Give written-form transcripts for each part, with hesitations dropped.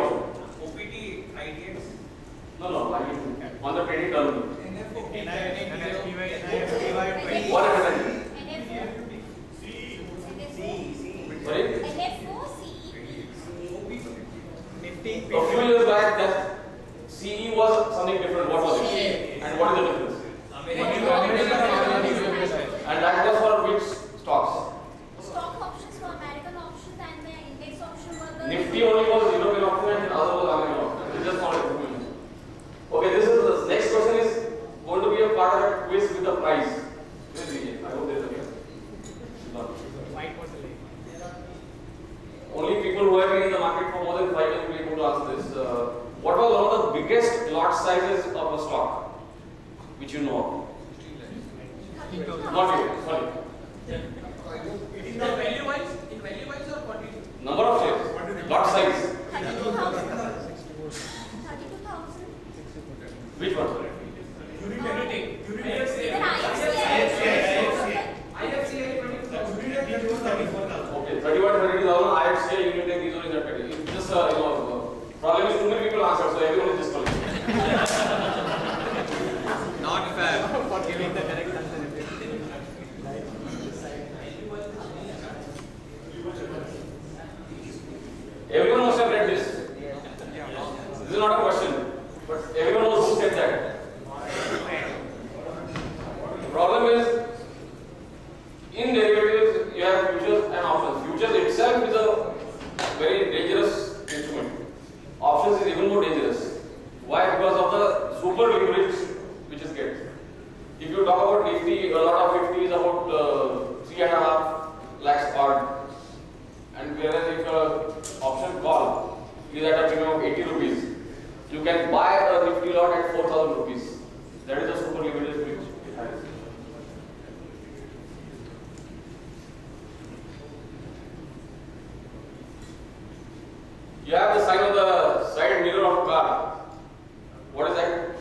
option. OPT, IDX. No, on the trading term. What is it? Sorry? A few years back, that CE was something different. What was it? And what is the difference? And that was for which stocks? Stock options for American options and the index option were the Nifty only was European option and other was American option. It's just not information. Okay, this is the next question is going to be a part of that quiz with the prize. I hope there is a here. Only people who have been in the market for more than 5 years will be able to answer this. What was one of the biggest lot sizes of a stock which you know of? Not you, sorry. In value wise or quantity? Number of shares, lot size. 32,000. Which one? Anything. IFCI 22,000. Okay, 31,000, IFCI, Unitech, these are in that category. It's just, problem is too many people answer, so everyone is just calling. Not fair for giving the correct answer. Everyone must have read this. This is not a question, but everyone knows who said that. The problem is, in derivatives, you have futures and options. Futures itself is a very dangerous instrument. Options is even more dangerous. Why? Because of the super leverage which is get. If you talk about Nifty, a lot of Nifty is about 3.5 lakhs odd. And whereas if option call is at a premium of 80 rupees, you can buy a Nifty lot at 4,000 rupees. That is the super leverage which it has. You have the sign on the side mirror of car. What is that?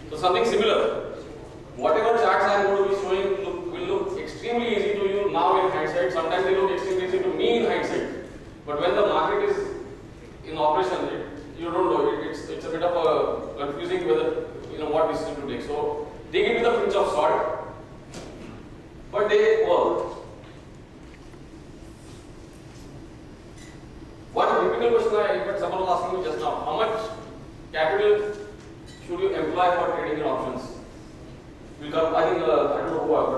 So something similar. Whatever charts I am going to be showing will look extremely easy to you now in hindsight. Sometimes they look extremely easy to me in hindsight. But when the market is in operation, you don't know. It's a bit of a confusing whether what decision to take. So take it with a pinch of salt. But they work. One typical question but someone was asking me just now: how much capital should you employ for trading in options? Because I think I don't know who, but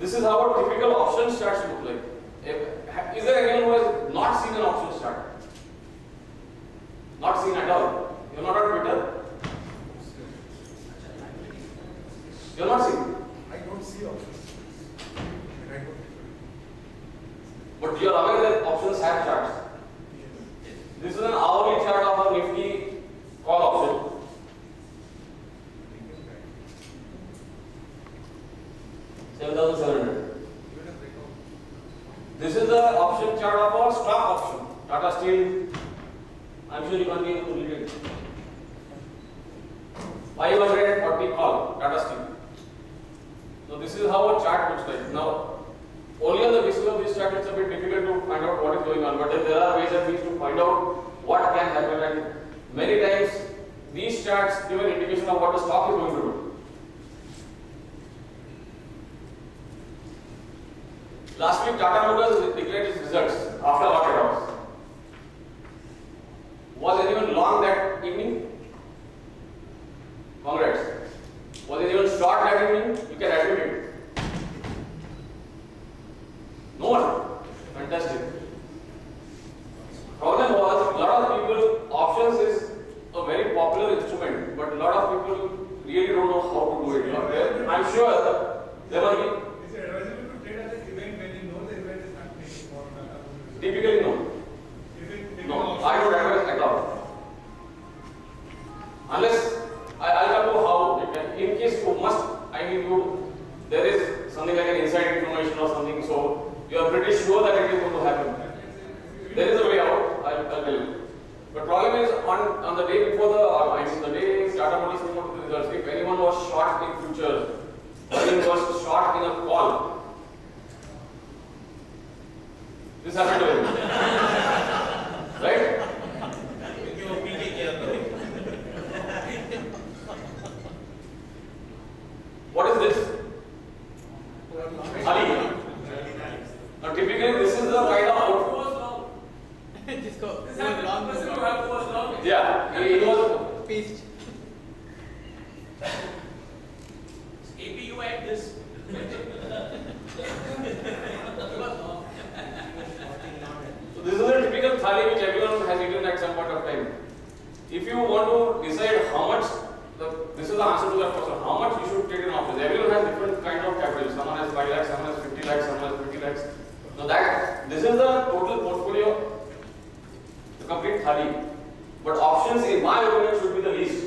this is how a typical option chart should look like. Is there anyone who has not seen an option chart? Not seen at all. You're not on Twitter. You're not seen. I don't see options. But you are aware that options have charts. This is an hourly chart of a Nifty call option. $7,700. This is the option chart of our stock option. Tata Steel. I'm sure you can't be able to read it. 540 call, Tata Steel. So this is how a chart looks like. Now, only on the basis of this chart, it's a bit difficult to find out what is going on. But there are ways and means to find out what can happen. And many times, these charts give an indication of what the stock is going to do. Last week, Tata Motors declared its results after market hours. Was anyone long that evening? Congrats. Was anyone short that evening? You can admit it. No one. Fantastic. Problem was, a lot of people, options is a very popular instrument, but a lot of people really don't know how to do it. I'm sure there will be. Is it advisable to trade at the event when you know the event is happening? Typically, no. No, I don't advise at all. Unless I'll tell you how. In case you must, there is something like an inside information or something, so you are pretty sure that it is going to happen. There is a way out. I'll tell you. But problem is on the day before the day Tata Motors came out with the results, if anyone was short in futures, or anyone was short in a call, This happened to him. Right? क्योंकि वो P के किया था। What is this? Thali. Now typically this is the kind of food. जिसको This happened to person who have was long. Yeah, it was. Paste AP you add this So this is a typical thali which everyone has eaten at some point of time. If you want to decide how much, this is the answer to that question. How much you should take in options? Everyone has different kind of capital. Someone has 5 lakhs, someone has 50 lakhs, someone has 50 lakhs. So this is the total portfolio, the complete thali. But options, in my opinion, should be the least.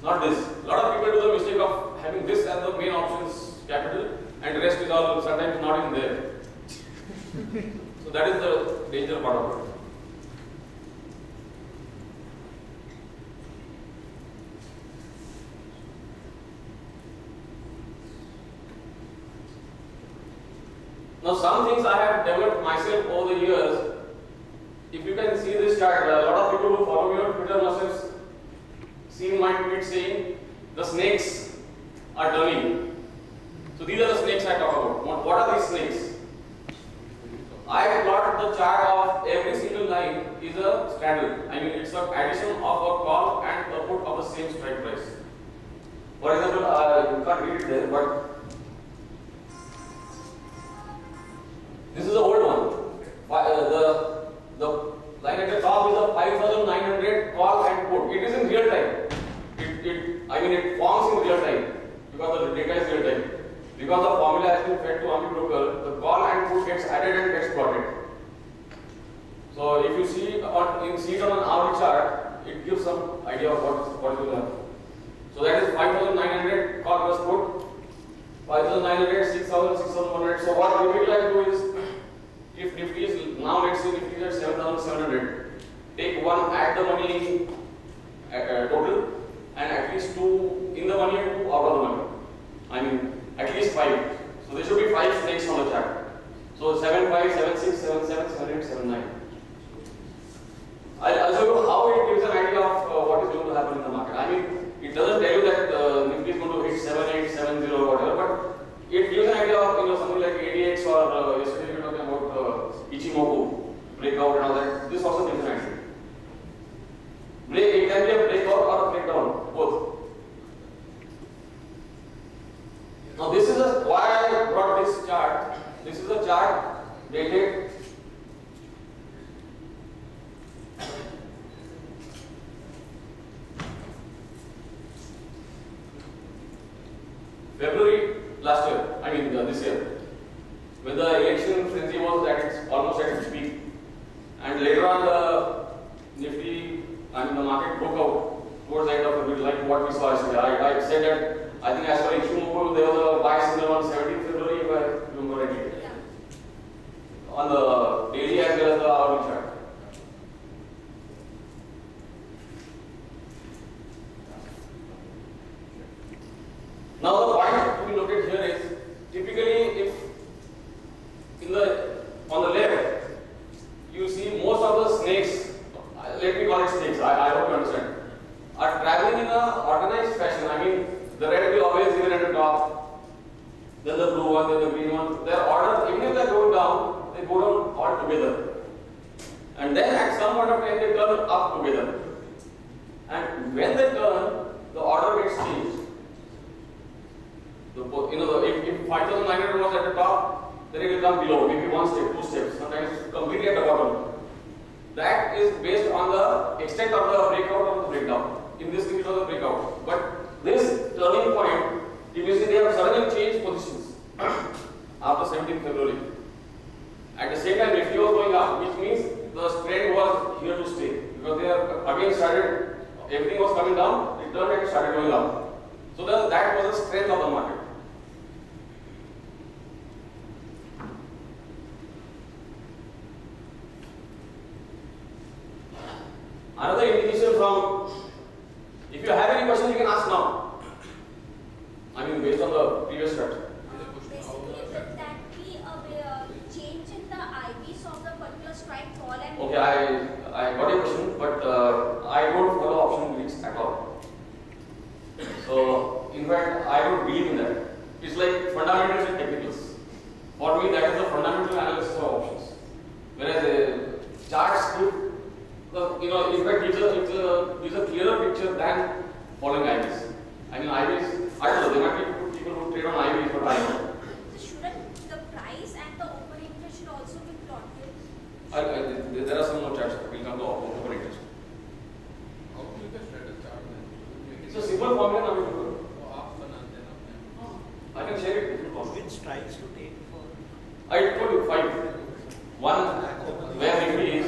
Not this. A lot of people do the mistake of having this as the main options capital, and the rest is all sometimes not even there. So that is the danger part of it. Now some things I have developed myself over the years. If you can see this chart, a lot of people who follow me on Twitter must have seen my tweet saying the snakes are turning. So these are the snakes I talk about. What are these snakes? I plot the chart of every single line is a straddle. I mean it's an addition of a call and a put of the same strike price. For example, you can't read it there, but this is the old one. The line at the top is a 5,900 call and put. It is in real time. It forms in real time because the data is real time. Because the formula has been fed to Ami Broker, the call and put gets added and gets plotted. So if you see it on an hourly chart, it gives some idea of what is going to happen. So that is 5,900 call plus put, 5,900, 6,000, 6,100. So what typically I do is, if Nifty is, now let's say Nifty is at 7,700, take one, add the money total, and at least 2 in the money and 2 out of the money. I mean, at least 5. So there should be 5 snakes on the chart. So 7, 5, 7, 6, 7, 7, 7, 8, 7, 9. I'll show you how it gives an idea of what is going to happen in the market. I mean, it doesn't tell you that Nifty is going to hit 7, 8, 7, 0 or whatever, but it gives an idea of something like ADX or yesterday we were talking about Ichimoku breakout and all that. This also gives an idea. It can be a breakout or a breakdown, both. Now this is why I brought this chart. This is a chart dated February last year, this year, when the election frenzy was almost at its peak, and later on the Nifty, the market broke out towards the end of February, like what we saw yesterday. I said that I think as per Ichimoku, there was a buy signal on 17th February, if I remember rightly, on the daily as well as the hourly chart. Now the point to be noted here is, typically if on the left you see most of the snakes, let me call it snakes, I hope you understand, are traveling in a organized fashion. I mean, the red will always be at the top, then the blue one, then the green one. Their order, even if they go down, they go down all together. And then at some point of time they turn up together. And when they turn, the order gets changed. If 5,900 was at the top, then it will come below, maybe 1 step, 2 steps, sometimes completely at the bottom. That is based on the extent of the breakout or the breakdown. In this case, it was a breakout. But this turning point, if you see, they have suddenly changed positions after 17th February. At the same time, Nifty was going up, which means the trend was here to stay. Because they have again started, everything was coming down, it turned and started going up. So that was the strength of the market. Another indication from, if you have any questions, you can ask now. Based on the previous chart. Basically, would that be a change in the me, that is the fundamental analysis of options. Whereas charts give, in fact, gives a clearer picture than following IVs. I mean, IVs, I don't know, there might be people who trade on IVs, but I don't know. So shouldn't the price and the open interest should also be plotted? There are some more charts that will come to open interest. How to make a status chart then? It's a simple formula now we can do. So half and then I can share it with you. Which strikes to take for? I told you 5. One where Nifty is,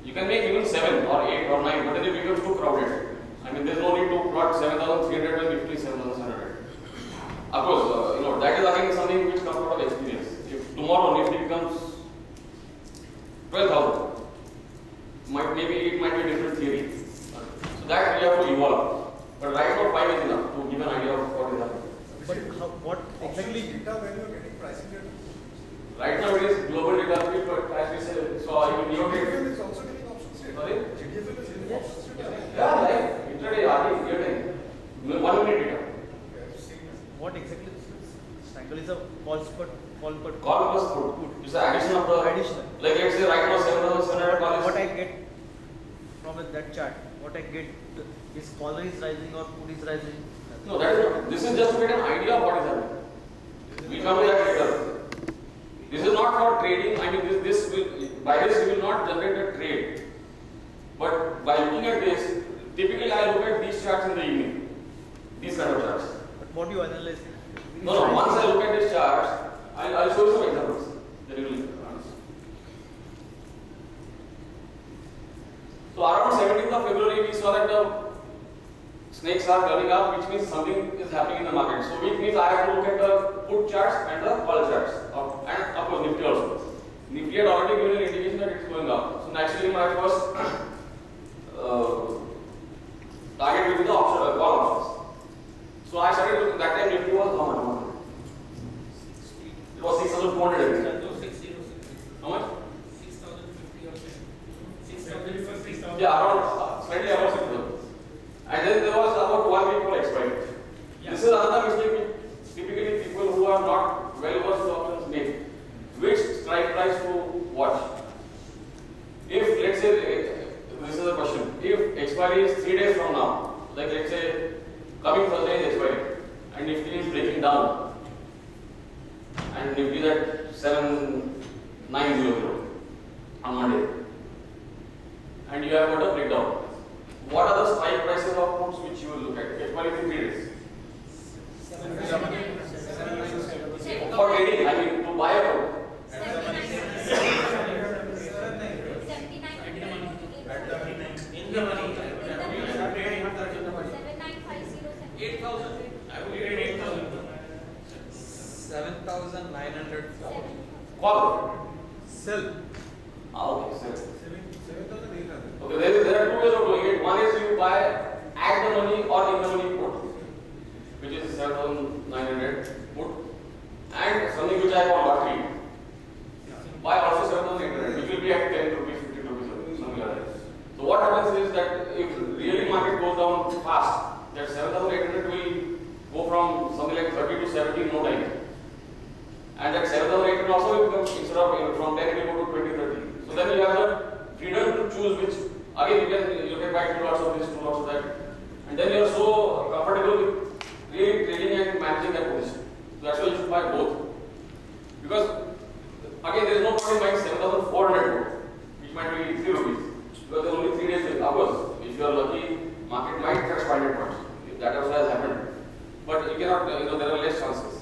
you can make even 7 or 8 or 9, but then it becomes too crowded. I mean, there's no need to plot 7,300 when Nifty is 7,700. Of course, that is again something which comes out of experience. If tomorrow Nifty becomes 12,000, maybe it might be a different theory. So that we have to evolve. But right now 5 is enough to give an idea of what is happening. But what exactly? Data when you are getting pricing data. Right now it is global data, but as we said, so I will GDFL is also getting options data. Sorry? GDFL is getting options data. Yeah, like intraday, RD, year 1 minute data. What exactly is strangle is a call put. Call plus put. It's the addition of the Additional. Like let's say right now 7,700 call is. What I get from that chart, what I get is call is rising or put is rising. No, that is not. This is just to get an idea of what is happening. We come to that later. This is not for trading. I mean, this will, by this we will not generate a trade. But by looking at this, typically I look at these charts in the evening. These kind of charts. But what you analyze? No, once I look at these charts, I'll show you some examples. Then you will understand. So around 17th of February, we saw that the snakes are turning up, which means something is happening in the market. So which means I have to look at the put charts and the call charts, and of course Nifty also. Nifty had already given an indication that it's going up. So naturally, my first target will be the option, call options. So I started looking. That time Nifty was how much? It was 6,400. How much? 6,050 or 6,000. Yeah, around slightly above 6,000. And then there was about 1 week for expiry. This is another mistake which typically people who are not well versed in options make. Which strike price to watch? If let's say this is a question. If expiry is 3 days from now, like let's say coming Thursday is expiry, and Nifty is breaking down, and Nifty is at 7,900 on Monday, and you have got a breakdown. What are the strike prices of puts which you will look at? Expiry in 3 days. For trading, I mean to buy a put. In the money. 8,000. I would get 8,000. 7,900. Call. Sell. Okay, sir. 7,800. Okay, there are 2 ways of doing it. One is you buy at the money or in the money put, which is 7,900 put, and something which I call lottery. Buy also 7,800, which will be at 10 rupees, 15 rupees, or something like that. So what happens is that if really market goes down fast, that 7,800 will go from something like 30 to 70 in no time. And that 7,800 also will become, instead of from 10 it will go to 20, 30. So then you have the freedom to choose which, again you can buy 2 lots of this, 2 lots of that. And then you are so comfortable with really trading and managing that position. So that's why you should buy both. Because again there is no point in buying 7,400, which might be 3 rupees. Because there are only 3 days hours. If you are lucky, market might touch 500 points. If that also has happened. But you cannot, there are less chances.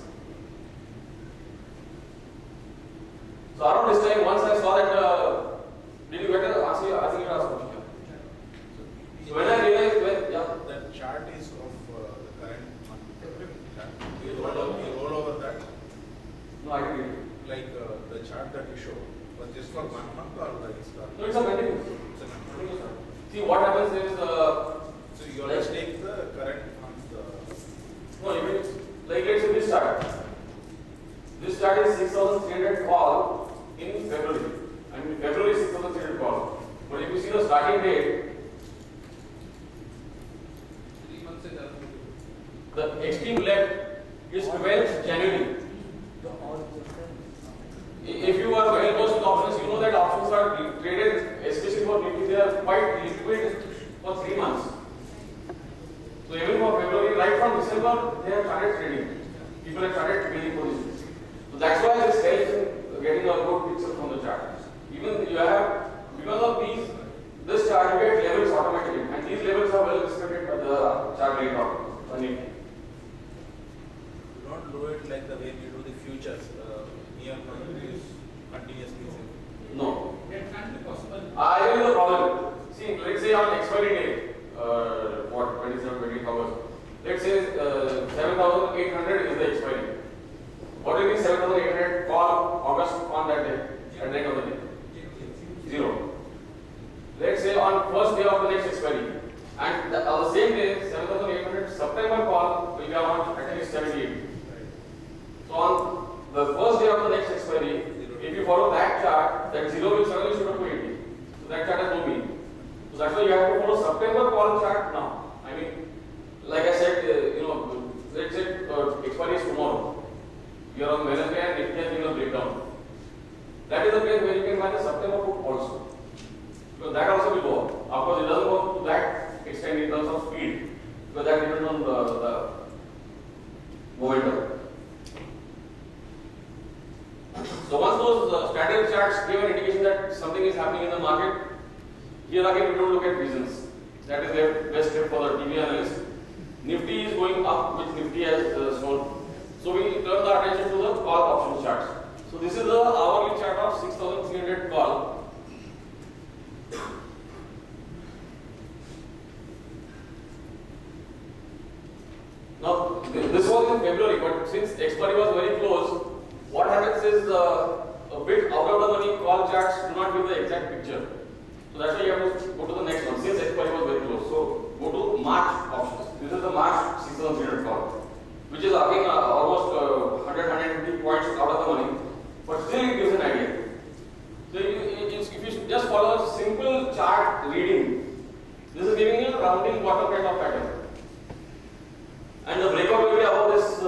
So around this time, once I saw that, did you get the answer? I think you asked question. So when I realized, The chart is of the current month. You roll over that, no, I didn't. like the chart that you show, but just for 1 month or the historical? No, it's a continuous. It's a continuous. See, what happens is, So you always take the current month. no, you mean, like let's say this chart. This chart is 6,300 call in February. I mean, February 6,300 call. But if you see the starting date, 3 months is around. the extreme left is 12th January. they are quite liquid for 3 months. So even for February, right from December, they have started trading. People have started building positions. So that's why this helps in getting a good picture from the chart. Even you have, because of this chart, you get levels automatically, and these levels are well respected by the chart data. You don't do it like the way we do the futures, near continuously. No. That can't be possible. I tell you the problem. See, let's say on expiry day, 27, 28 hours. Let's say 7,800 is the expiry. What will be 7,800 call August on that day, at the end of the day? 0. Let's say on first day of the next expiry, and on the same day, 7,800 September call will be on at least 78. So on the first day of the next expiry, if you follow that chart, that 0 will suddenly shoot up to 80. So that chart has no meaning. So that's why you have to follow September call chart now. I mean, like I said, let's say expiry is tomorrow. You are on Wednesday and Nifty has given a breakdown. That is the place where you can buy the September put also. Because that also will go up. Of course, it doesn't go to that extent in terms of speed. Because that depends on the momentum. So once those standard charts give an indication that something is happening in the market, here again we don't look at reasons. That is the best step for the TV analyst. Nifty is going up, which Nifty has shown. So we turn the attention to the call option charts. So this is the hourly chart of 6,300 call. Now this was in February, but since expiry was very close, what happens is a bit out of the money call charts do not give the exact picture. So that's why you have to go to the next one. Since expiry was very close, so go to March options. This is the March 6,300 call, which is again almost 100-150 points out of the money, but still it gives an idea. So if you just follow a simple chart reading, this is giving you a rounding bottom kind of pattern. And the breakout will be above this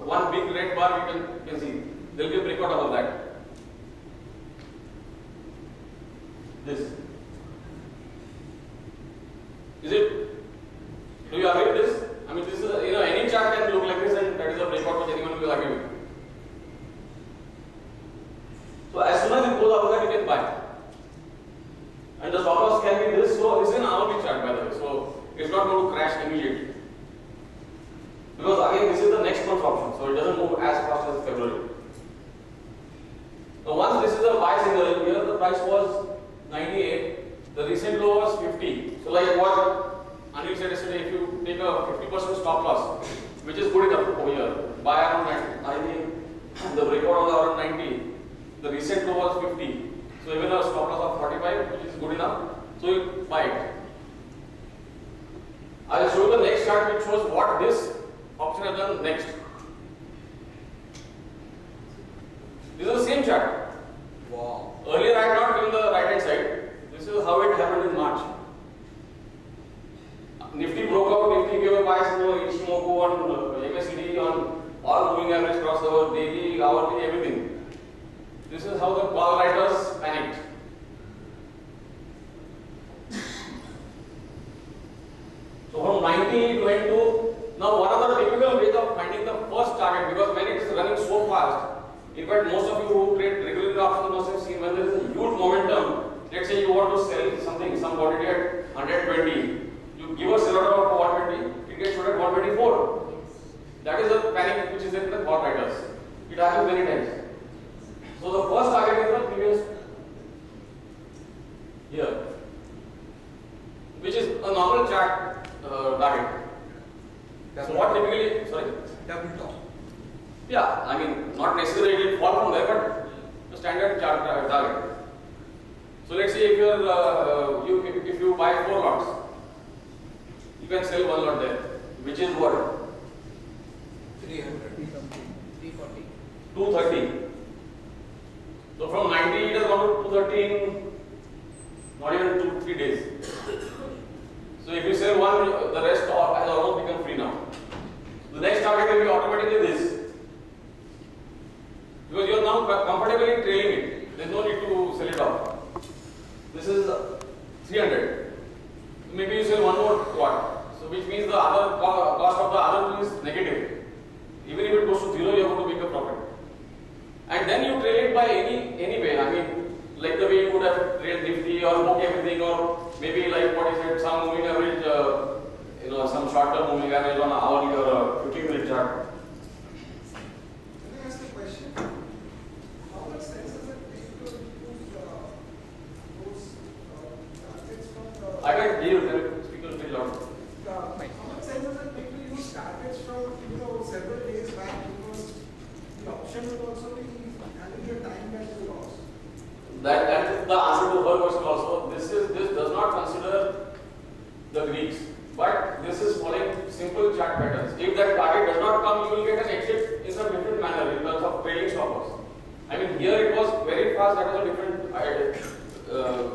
one big red bar you can see. There will be a breakout above that. This. Is it? Do you agree with this? I mean, this is any chart can look like this, and that is a breakout which anyone will agree with. So as soon as it goes above that, you can buy. And the stop loss can be this. So this is an hourly chart, by the way. So it's not going to crash immediately. Because again, this is the next month's option, so it doesn't move as fast as February. Now once this is a buy signal, here the price was 98, the recent low was 50. So like what Anil said yesterday, if you take a 50% stop loss, which is good enough over here, buy around 90, the breakout was around 90, the recent low was 50. So even a stop loss of 45, which is good enough, so you buy it. I will show you the next chart which shows what this option has done next. This is the same chart. Wow. Earlier I had not given the right hand side. This is how it happened in March. Nifty broke out, Nifty gave a buy signal, Ichimoku on MACD on all moving average crossover, daily, hourly, everything. This is how the call writers panicked. So from 90 it went to, now what are the typical ways of finding the first target, because when it is running so fast, in fact most of you who trade regularly options must have seen when there is a huge momentum, let's say you want to sell something, some quantity at 120, you give a seller order of 120, it gets sold at 124. That is the panic which is in the call writers. It happens many times. So the first target is the previous here, which is a normal chart target. So what typically, sorry? Double top. Yeah, I mean not necessarily it will fall from there, but the standard chart target. So let's say if if you buy 4 lots, you can sell 1 lot there, which is what? 300. 340. 230. So from 90 it has gone to 230 in not even 2-3 days. So if you sell 1, the rest has almost become free now. The next target will be automatically this. Because you are now comfortably trailing it. There is no need to sell it off. This is 300. have traded Nifty or book everything, or maybe like what is it, some moving average, some short-term moving average on hourly or a 15-minute chart. Can I ask a question? How much sense does it make to use those targets from I can hear you, speak a little loud. how much sense does it make to use targets from several days back, because the option will also be having your time that you lost. That is the answer to her question also. This does not consider the Greeks, but this is following simple chart patterns. If that target does not come, you will get an exit in some different manner in terms of trailing stoppers. I mean, here it was very fast, that was a different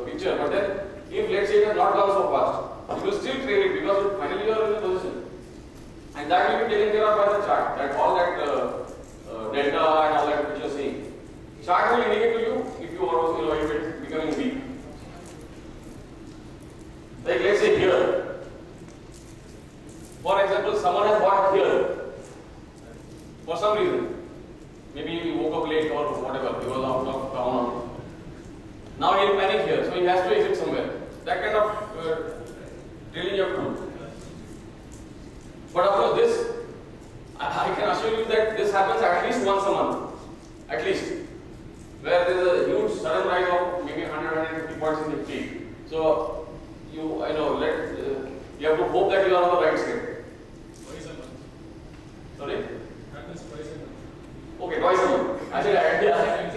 picture. But then, if let's say it has not gone so fast, you will still trade it because finally you are in a position, and that will be taken care of by the chart. That all that delta and all that which you are seeing. Chart will indicate to you if you want to, if it is becoming weak. Like let's say here, for example, someone has bought here for some reason. Maybe he woke up late or whatever, he was out of town. Now he will panic here, so he has to exit somewhere. That kind of drilling you have to do. But of course, this, I can assure you that this happens at least once a month. At least. Where there is a huge sudden rise of maybe 150 points in Nifty. So, you have to hope that you are on the right side. Twice a month. Sorry? Happens twice a month. Okay, twice a month. I said, yeah.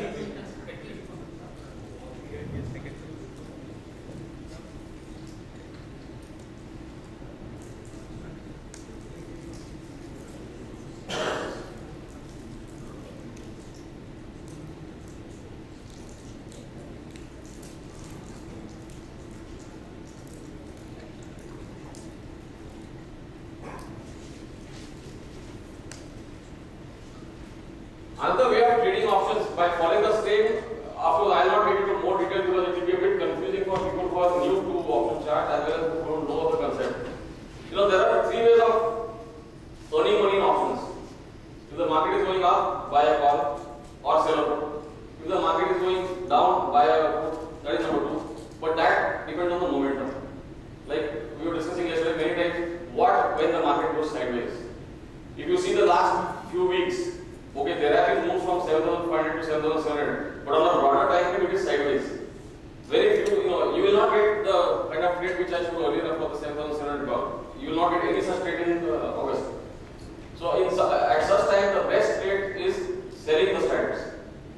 Another way of trading options by following the same, after I will not get into more detail because it will be a bit confusing for people who are new to option chart as well as who don't know the concept. There are three ways of earning money in options. If the market is going up, buy a call or sell a put. If the market is going down, buy a put. That is number two. But that depends on the momentum. Like we were discussing yesterday many times, when the market goes sideways. If you see the last few weeks, okay, there have been moves from 7,500 to 7,700, but on a broader time frame it is sideways. Very few, you will not get the kind of trade which I showed earlier for the 7,700 call. You will not get any such trade in August. So at such time, the best trade is selling the strategies,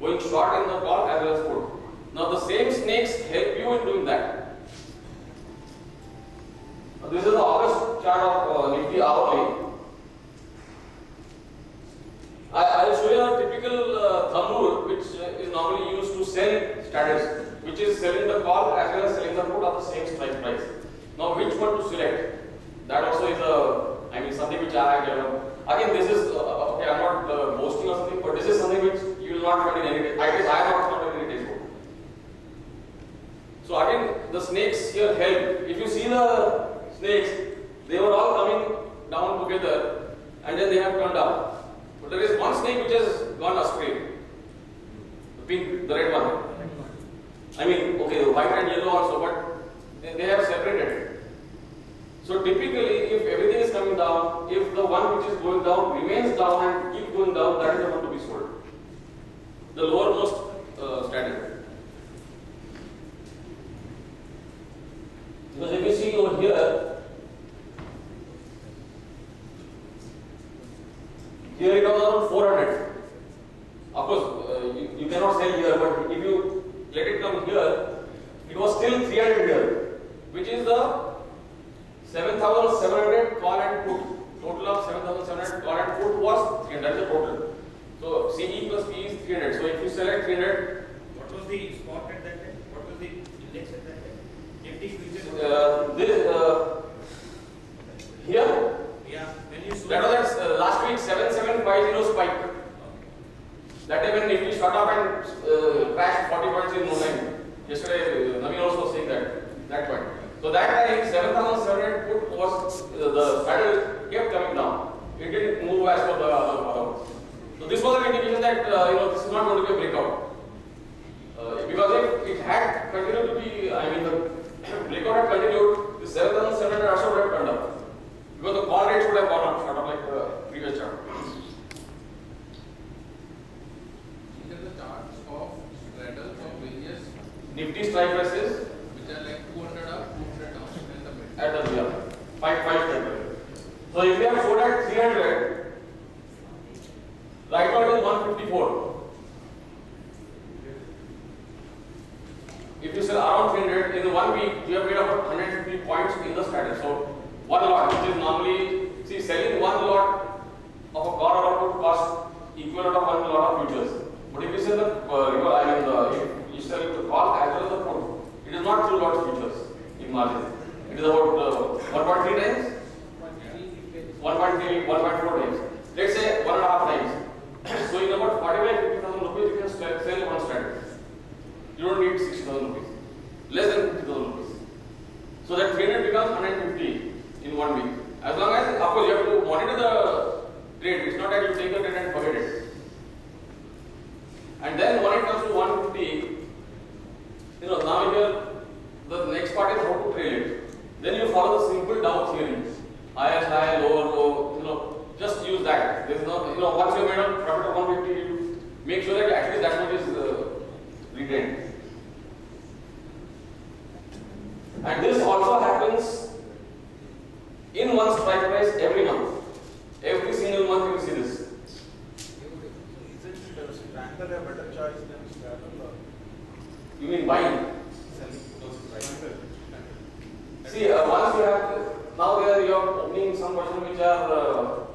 going short in the call as well as put. Now the same snakes help you in doing that. Now, this is the August chart of Nifty hourly. I will show you a typical thumb rule which is normally used to sell strategies, which is selling the call as well as selling the put at the same strike price. Now which one to select? That also is something which I have developed. Again, this is, okay, I am not boasting or something, but this is something which you will not find in any case. I guess I have not found in any textbook. So again, the snakes here help. If you see the snakes, they were all coming down together and then they have turned up. But there is one snake which has gone astray. The pink, the red one. Okay, the white and yellow also, but they have separated. So typically, if everything is coming down, if the one which is going down remains down and keep going down, that is the one to be sold. The lowermost strategy. Because if you see over here, here it was around 400. Of course, you cannot sell here, but if you let it come here, it was still 300 here, which is the 7,700 call and put. Total of 7,700 call and put was 300. That is the total. So CE plus P is 300. So if you select 300, What was the spot at that time? What was the index at that time? Nifty futures. here, Yeah, when you sold. that was at last week 7750 spike. That day when Nifty shot up and crashed 40 points in no time. Yesterday, Naveen also was saying that point. So that time 7,700 put was the straddle kept coming down. It didn't move as per the other. So this was an indication that this is not going to be a breakout. Because if it had had continued to be, I mean, the breakout had continued, the 7,700 also would have turned up. Because the call rates would have gone up, shot up like the previous chart. These are the charts of straddles of various Nifty strike prices which are like 200 up, 200 down in the middle. at the yeah, 5 strike price. So if you have sold at 300, right now it is 154. If you sell around 300 in 1 week, you have made about 150 points in the strategy. So one lot, which is normally, see, selling one lot of a call or a put cost equivalent of one lot of futures. But if you sell the, if you sell the call as well as the put, it is not 2 lots futures in margin. It is about 1.3 times, 1.3, 1.4 times. Let's say 1.5 times. So in about 45,000 rupees, you can sell one strategy. You don't need 60,000 rupees, less than 50,000 rupees. So that 300 becomes 150 in 1 week. As long as, of course, you have to monitor the trade. It's not that you take the trade and forget it. And then when it comes to 150, now here the next part is how to trail it. Then you follow the simple Dow theory. Highest high, lower low. Just use that. There is no, once you have made a profit of 150, you make sure that at least that much is retained. And this also happens in one strike price every month. Every single month you will see this. Isn't strangle a better choice than straddle or You mean buying? selling? See, once you have, now there you are opening some questions which are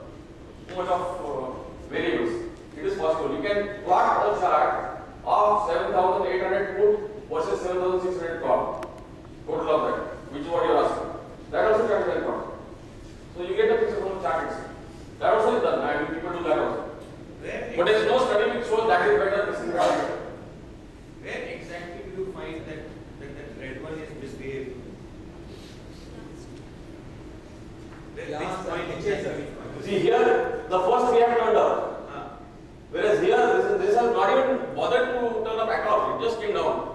too much of variables. It is possible. You can plot a chart of 7,800 put versus 7,600 call. Total of that, which is what you are asking. That also can be done. So you get the picture from the chart itself. That also is done. I mean, people do that also. But there is no study which shows that is better, this is better. Where exactly do you find that red one is misbehaving? Which point exactly? See here, the first three have turned up. Whereas here, this has not even bothered to turn up at all. It just came down.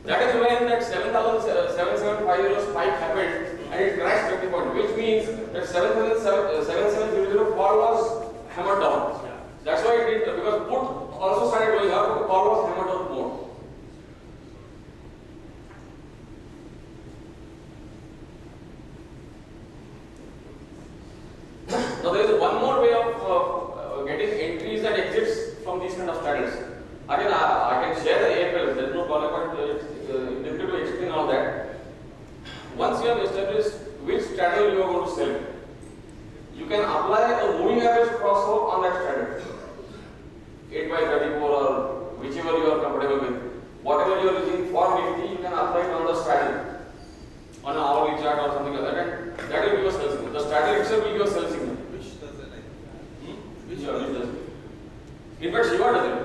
That is when that 7,750 spike happened and it crashed 50 points, which means that 7,700 call was hammered down. That's why it did, because put also started going up, but call was hammered down more. Now there is one more way of getting entries and exits from these kind of strategies. Again, I can share the AFL, there is no problem, but it's difficult to explain all that. Once you have established which strategy you are going to sell, you can apply a moving average crossover on that strategy. 8 by 34 or whichever you are comfortable with. Whatever you are using for Nifty, you can apply it on the strategy, on an hourly chart or something like that, and that will give a sell signal. The strategy itself will give a sell signal. Which does it like? Which does it? In fact, Shiva does it.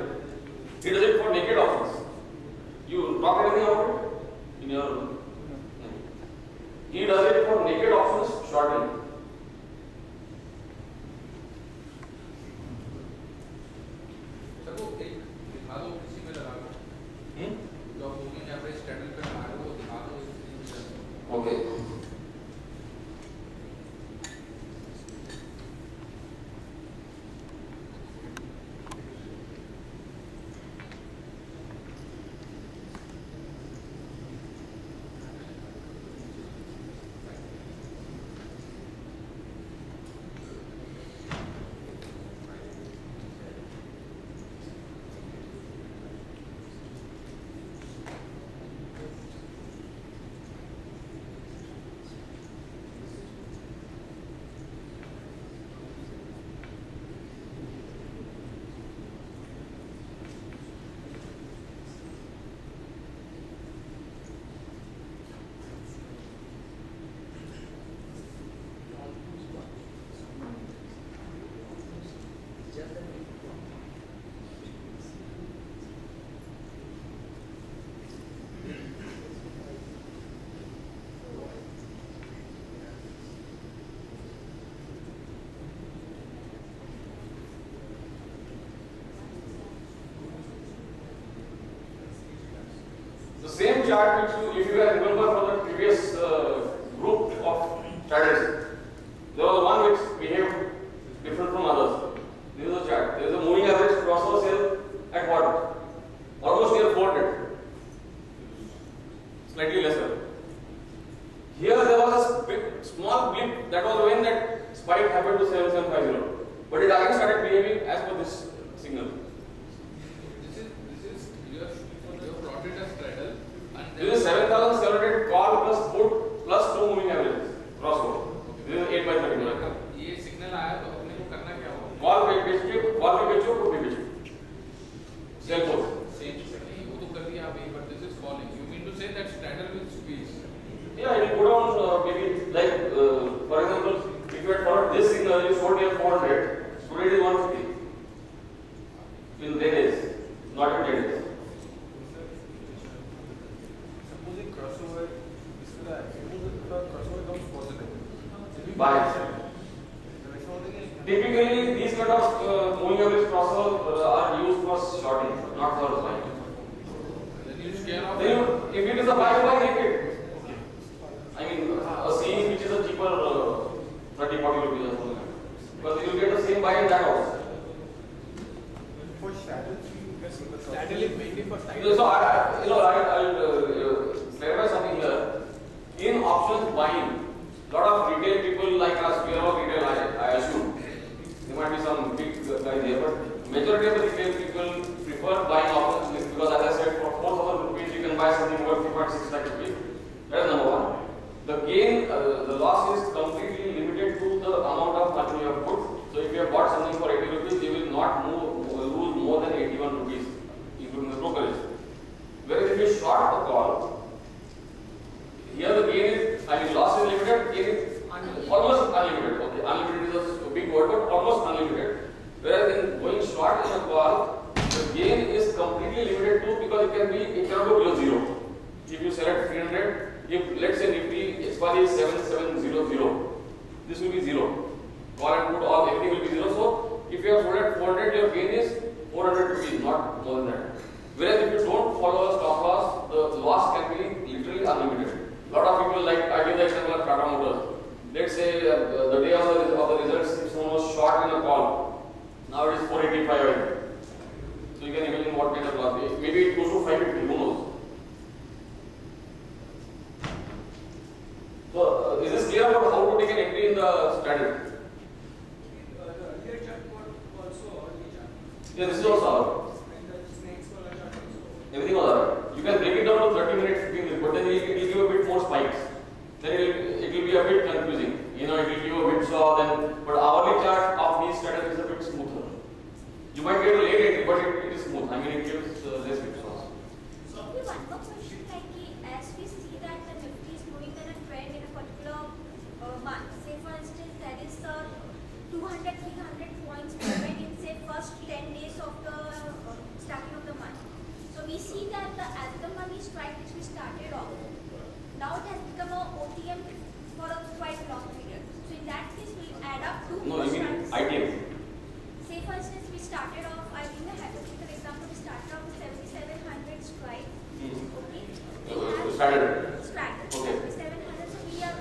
He does it for naked options. You talk anything about it in your. He does it for naked options shorting. Sir वो एक दिखा दो किसी में लगा दो जो moving average standard पे लगा दो वो दिखा दो स्क्रीन पे। Okay. The same chart which you, if you guys remember from the previous group of strategies, there was one which behaved different from others. This is the chart. There is a moving average crossover sale at what? Almost near 400. Slightly lesser. Here there was a small blip, that was when that spike happened to 7750. But it again started behaving as per this signal. This is you have plotted a straddle and This is 7700 call plus put plus 2 moving averages crossover. This is 8 by 31. ये signal आया तो अपने को करना क्या होगा? Call पे बेचो, put पे बेचो. Sell both. Same नहीं वो तो कर दिया अभी but this is falling. You mean to say that straddle will squeeze? Yeah, it will go down maybe like for example, if you had followed this signal, you sold here 400, today it is 150. In 10 days, not in 10 days. Supposing crossover, suppose the crossover comes positive. Buy. Typically, these kind of moving average crossover are used for shorting, not for buying. Then you scare off. Then you, if it is a buy, take it. I mean, a series which is a cheaper 30-40 rupees or something. Because you will get the same buy in that also. For straddles, you guess the Straddle is mainly for side. So I'll clarify something here. In options buying, lot of retail people like us, we are all retail, I assume. There might be some big guys here, but majority of the retail people prefer buying options because as I said, for 4,000 rupees you can buy something worth 3.6 lakh rupees. That is number one. The gain, the loss is completely limited to the amount of money you have put. So if you have bought something for 80 rupees, you will not lose more than 81 rupees, including the brokerage. Whereas if you short the call, here the gain is, I mean loss is limited, gain is almost unlimited. Okay, unlimited is a big word, but almost unlimited. Whereas in going short in a call, the gain is completely limited to because it cannot go below zero. If you sell at 300, if let's say Nifty expiry is 7700, this will be zero. Call and put all everything will be zero. So if you have sold at 400, your gain is 400 rupees, not more than that. Whereas if you don't follow a stop loss, the loss can be literally unlimited. Lot of people like I give the example of Tata Motors. Let's say the day of the results, if someone was short in a call, now it is 485. So you can imagine what kind of loss. Maybe it goes to 550. Who knows? So is this clear about how to take an entry in the strategy? The earlier chart also early chart. Yeah, this is also our. And the snakes color chart also. Everything was alright. You can break it down to 30 minutes, 15 minutes, but then it will give a bit more spikes. Then it will be a bit confusing. You know, it will give a bit saw, then, but hourly chart of these strategies is a bit smoother. You might get a late entry, but it is smooth. I mean, it gives less bit saws. So we one more question like as we see that the Nifty is moving in a trend in a particular month. Say for instance that is 200-300 points movement in say first 10 days of the starting of the month. So we see that as the money strike which we started off, now it has become a OTM for a quite long period. So in that case we add up two No, more you mean strikes. ITM. Say for instance we started off, I give a hypothetical example, we started off with 7700 strike. Okay. Standard. Strategy. Okay. 700. So we are,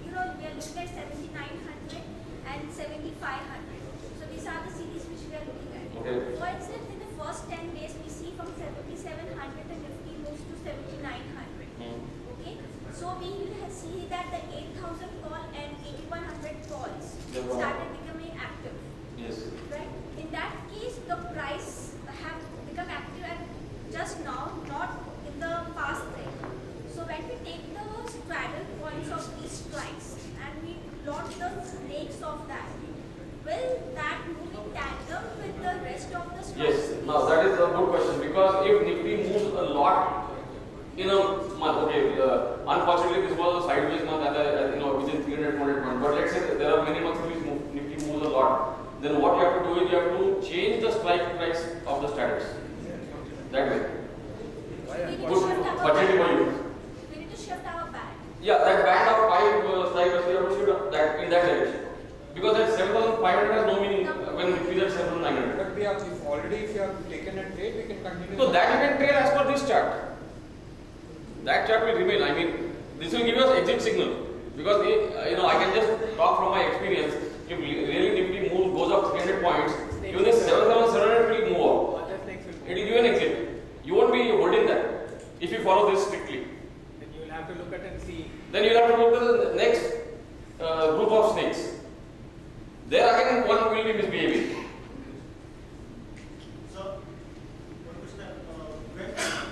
we are looking at 7900 and 7500. So these are the series which we are looking at. Okay. For instance, in the first 10 days, we see from 7700 the Nifty moves to 7900. Okay. So we will see that the 8000 call and 8100 calls started becoming active. Yes. Right? In that case, the price have become active at just now, not in the past thing. So when we take the straddle points of these strikes and we plot the snakes of that, will that move in tandem with the rest of the strikes? Yes. Now that is a good question because if Nifty moves a lot in a month, okay, unfortunately this was a sideways month and within 300 points. But let's say there are many months which Nifty moves a lot. Then what you have to do is you have to change the strike price of the strategies. That way. We need to Good shift our budgeting for you. We need to shift our band. Yeah, that band of 5 strike price, you have to shift that in that direction. Because that 7,500 has no meaning when Nifty is at 7,900. But we have, if you have taken a trade, we can continue. So that you can trade as per this chart. that chart will remain. I mean, this will give us exit signal because I can just talk from my experience. If really Nifty moves goes up 300 points, even this 7,700 will move up. It will give an exit. You won't be holding that if you follow this strictly. Then you will have to look at and see. Then you will have to look at the next group of snakes. There again one will be misbehaving. So, one question,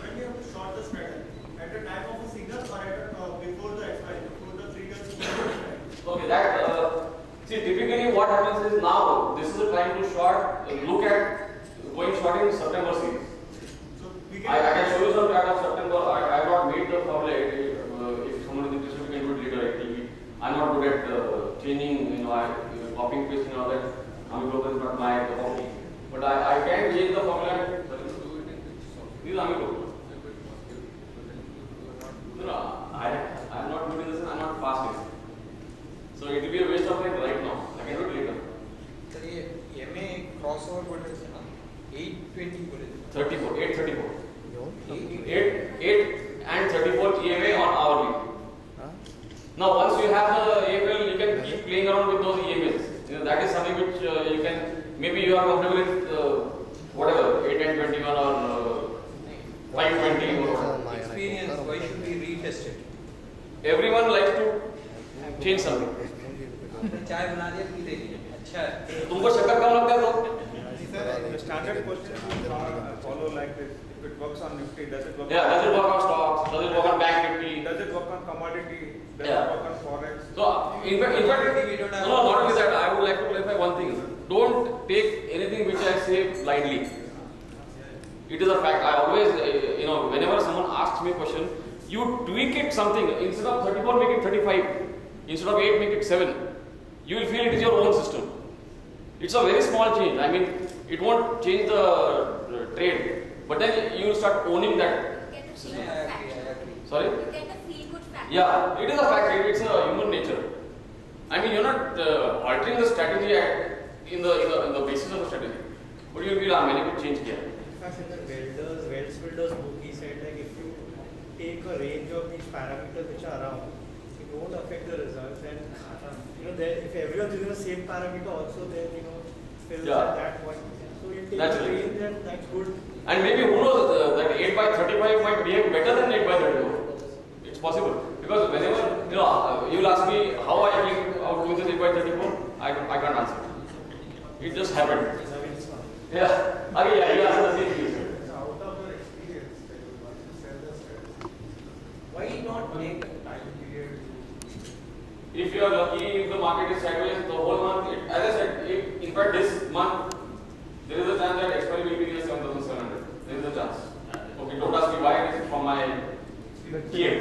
when you have to short the strategy, at the time of a signal or before the expiry, before the triggers? Okay, that see typically what happens is now this is the time to short. Look at going short in September series. So, we I can. can show you some chart of September. I have not made the formula. If someone is interested, we can do it later. Actually, I'm not good at changing. Copying paste and all that. Amigo is not my hobby. But I can change the formula. These are Amigo. No, I'm not good in this and I'm not fast in it. So it will be a waste of time right now. I can do it later. Sir ये MA crossover बोल रहे थे ना 820 बोले थे 34, 834. 8 and 34 EMA on hourly. Now once you have the AFL, you can keep playing around with those EMAs. That is something which you can, maybe you are comfortable with whatever, 8 and 21 or 520 or whatever. experience why should we retest it Everyone likes to change something. चाय बना दिया P लेंगे अच्छा है तुमको शक्कर कम लगता है तो Sir, the standard question is follow like this. If it works on Nifty, does it work? yeah, does it work on stocks? Does it work on bank nifty? Does it work on commodity? Does Yeah. it work on forex? So, in fact, We don't have- no, not only that, I would like to clarify one thing. Don't take anything which I say blindly. It is a fact. I always, whenever someone asks me a question, you tweak it something. Instead of 34, make it 35. Instead of 8, make it 7. You will feel it is your own system. It's a very small change. I mean, it won't change the trade. But then you will start owning that. Get the feel good factor. Sorry? You get the feel good factor. Yeah, it is a fact. It's a human nature. I mean, you're not altering the strategy in the basis of the strategy. But you will be मैंने कुछ change किया. In fact, in the Wells Builders book, he said like if you take a range of these parameters which are around, it won't affect the results. And if everyone's using the same parameter, also then fills Yeah. at that point. So you take That's the right. range and that's good. And maybe who knows that 8 by 35 might behave better than 8 by 34. It's possible because whenever you will ask me how I came out doing this 8 by 34, I can't answer. It just happened. Yeah. Again, yeah, you asked the same question. Out of your experience, that you want to sell the strategy, why not make time period, If you are lucky, if the market is sideways, the whole month, as I said, in fact this month, there is a chance that expiry will be near 7,700. There is a chance. Okay, don't ask me why, it is from my TM.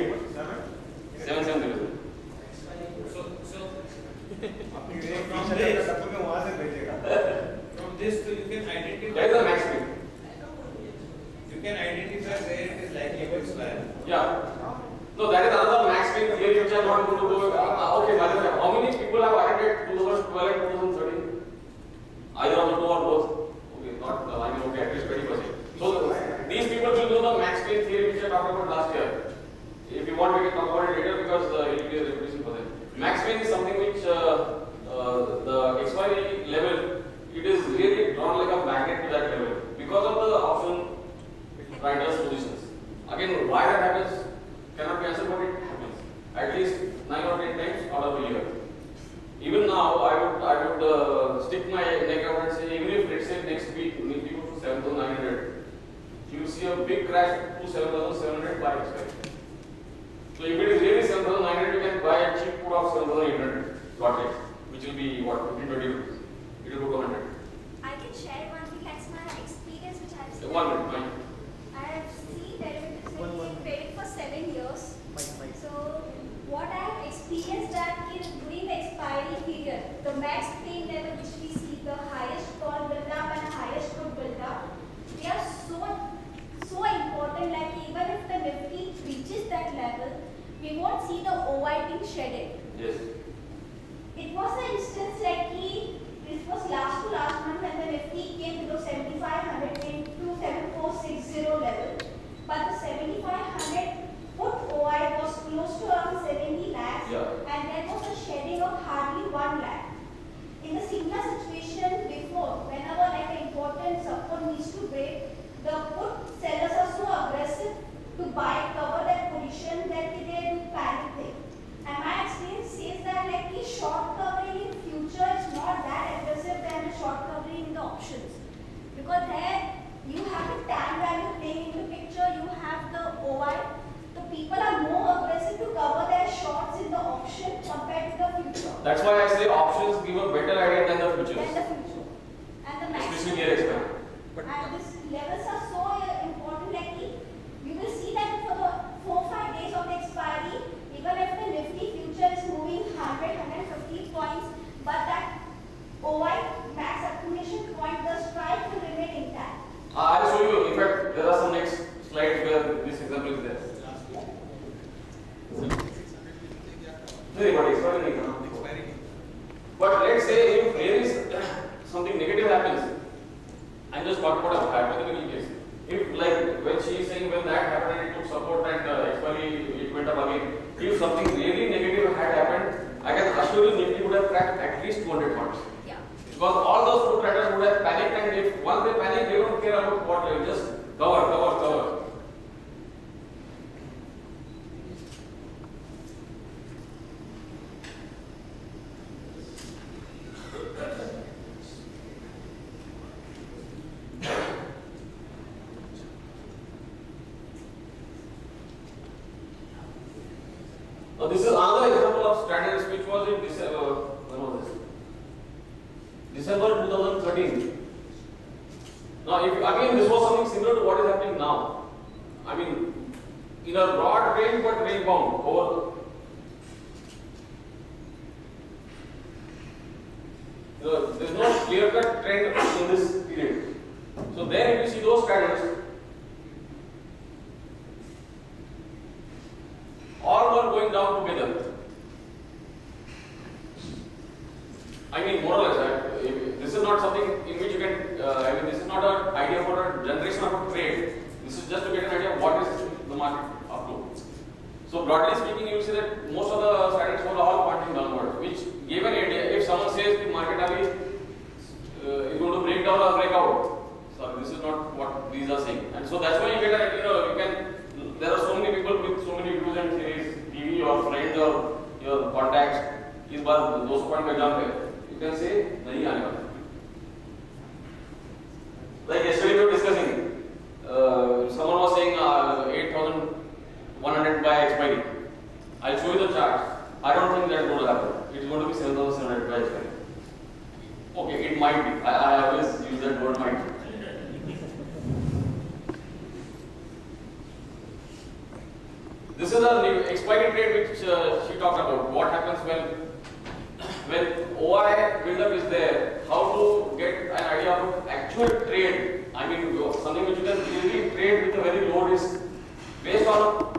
7,700. अपनी विवेक में वहाँ से भेजेगा. From this, so you can identify. That is the max speed. You can identify where it is likely to expire. Yeah. No, that is another max speed theory which I am not going to go. Okay, by the way, how many people have attended 2012 and 2013? Either of the two or both? Okay, not, okay, at least 20%. So, these people will know the max speed theory which I talked about last year. If you want, we can talk about it later because it will be a repetition for them. Max speed is something which the expiry level, it is really drawn like a magnet to that level because of the option writer's positions. Again, why that happens cannot be answered, but it happens at least 9 or 10 times out of a year. Even now, I would stick my neck out and say, even if let's say next week Nifty goes to 7,900, you will see a big crash to 7,700 by expiry. So if it is really 7,900, you can buy a cheap put of 7,800 got it, which will be what 15-20 rupees. It will go to 100. I can share one thing that's my experience which I've seen. 1 minute, fine. I have seen derivatives One like traded for 7 years. Mike. So what I have experienced that during the expiry period, the max pain level which we see, the highest call build up and highest put build up, they are so important. Like even if the Nifty reaches that level, we won't see the OI being shredded. Yes. It was an instance like this was last month when the Nifty came below 7,500 came to 7,460 level, but the 7,500 put That's why I say options give a better idea than the Than futures. the future. And the Especially maximum. near expiry. And these levels are so important, like you will see that for the 4-5 days of the expiry, even if the Nifty future is moving 100-150 points, but that OI max accumulation point, the strike will remain intact. I'll show you. In fact, there are some next slides where this example is there. नहीं, but expiry नहीं करना. But let's say if there is something negative happens, I'm just talking about a hypothetical case. If like when she is saying when that happened and it took support and expiry it went up again, if something really negative had happened, I can assure you Nifty would have cracked at least 200 points. Yeah. Because all those foot traders would have panicked, and if once they panic, they don't care about what level, just cover. Now this is another example of standards which was in December, when was this? December 2013. Now if again this was something similar to what is happening now. I mean in a broad range but range bound over. There is no clear cut trend in this period. So then if you see those standards, all were going down together. I mean, more or less, this is not something in which you can, this is not an idea for a generation of a trade. This is just to get an idea of what is the market up to. So, broadly speaking, you will see that most of the standards were all pointing downwards, which gave an idea. If someone says the market is going to break down or break out, sorry, this is not what these are saying. And so that's why you get a, you can, there are so many people with so many views and theories, TV, your friends or your contacts, इस बार 200 point में jump है, you can say नहीं आने वाला. Like yesterday we were discussing, someone was saying 8,100 by expiry. I'll show you the chart. I don't think that's going to happen. It's going to be 7,700 by expiry. Okay, it might be. I always use that word might. This is a expiry trade which she talked about. What happens when OI buildup is there? How to get an idea of actual trade? I mean, something which you can really trade with a very low risk based on